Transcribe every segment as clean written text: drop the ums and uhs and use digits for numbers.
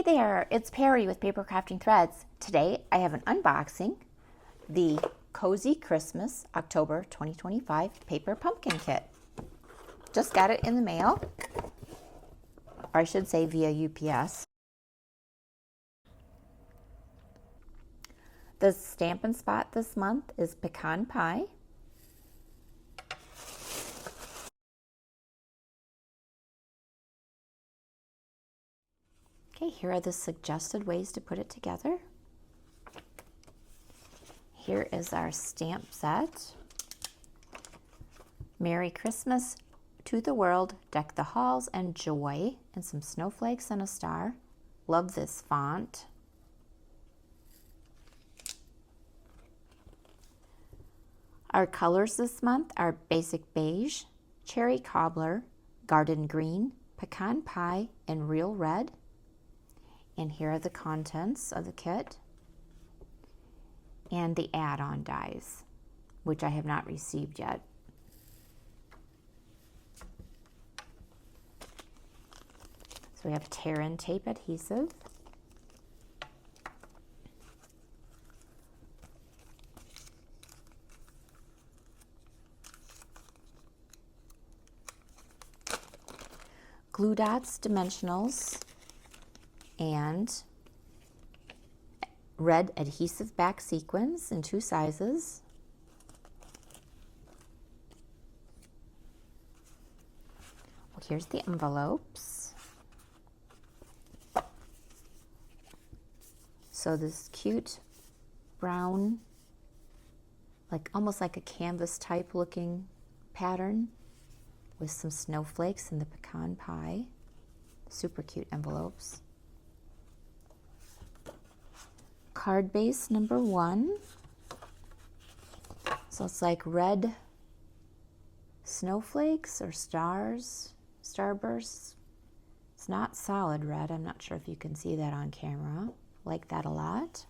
Hey there, it's Perry with Paper Crafting Threads. Today I have an unboxing, the Cozy Christmas October 2025 Paper Pumpkin Kit. Just got it in the mail, or I should say via UPS. The Stampin' Spot this month is pecan pie. Okay, here are the suggested ways to put it together. Here is our stamp set. Merry Christmas to the world, deck the halls and joy, and some snowflakes and a star. Love this font. Our colors this month are basic beige, cherry cobbler, garden green, pecan pie, and real red. And here are the contents of the kit and the add-on dies, which I have not received yet. So we have tear-in tape adhesive, glue dots, dimensionals, and red adhesive back sequins in 2 sizes. Well, here's the envelopes. So this cute brown, almost like a canvas type looking pattern with some snowflakes and the pecan pie. Super cute envelopes. Card base number 1. So it's like red snowflakes or stars, starbursts. It's not solid red. I'm not sure if you can see that on camera. Like that a lot.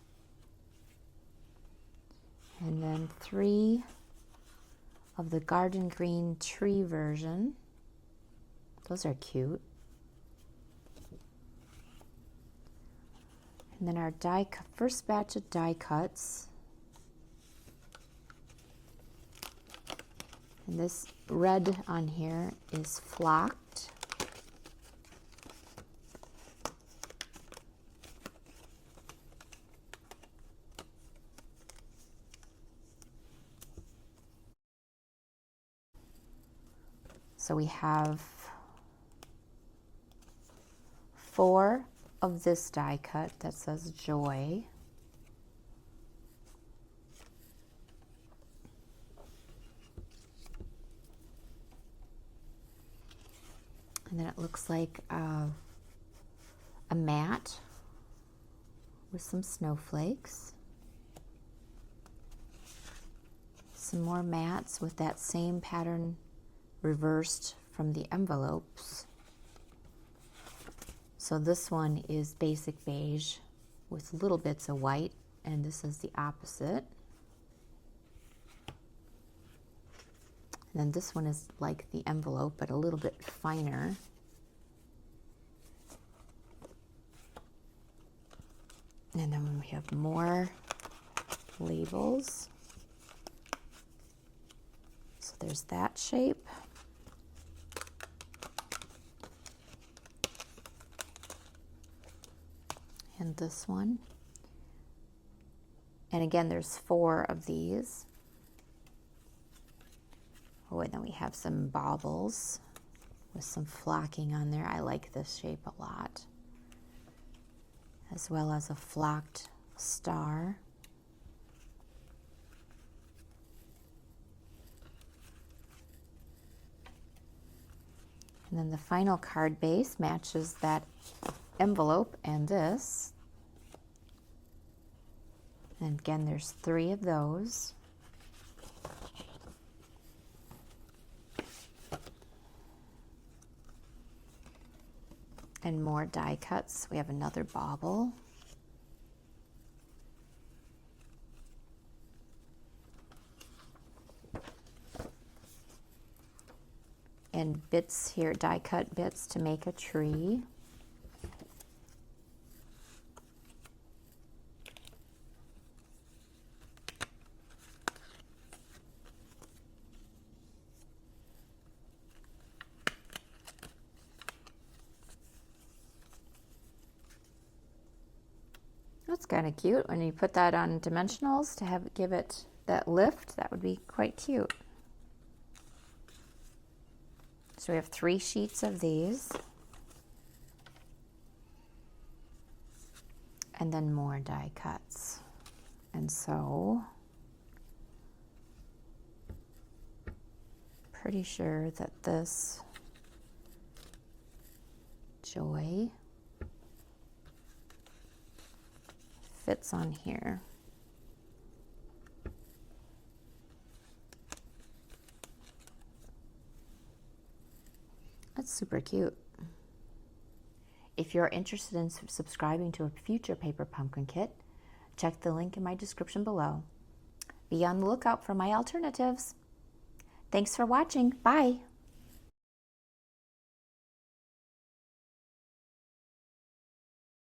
And then 3 of the garden green tree version. Those are cute. And then our first batch of die cuts. And this red on here is flocked. So we have 4 of this die cut that says joy. And then it looks like a mat with some snowflakes. Some more mats with that same pattern reversed from the envelopes. So this one is basic beige with little bits of white, and this is the opposite. And then this one is like the envelope, but a little bit finer. And then we have more labels. So there's that shape. And this one. And again, there's 4 of these. Oh, and then we have some baubles with some flocking on there. I like this shape a lot. As well as a flocked star. And then the final card base matches that envelope and this. And again, there's 3 of those. And more die cuts. We have another bauble. And bits here, die cut bits to make a tree. That's kind of cute. When you put that on dimensionals to give it that lift, that would be quite cute. So we have 3 sheets of these. And then more die cuts. And so, pretty sure that this Joy fits on here. That's super cute. If you're interested in subscribing to a future paper pumpkin kit, check the link in my description below. Be on the lookout for my alternatives. Thanks for watching. Bye.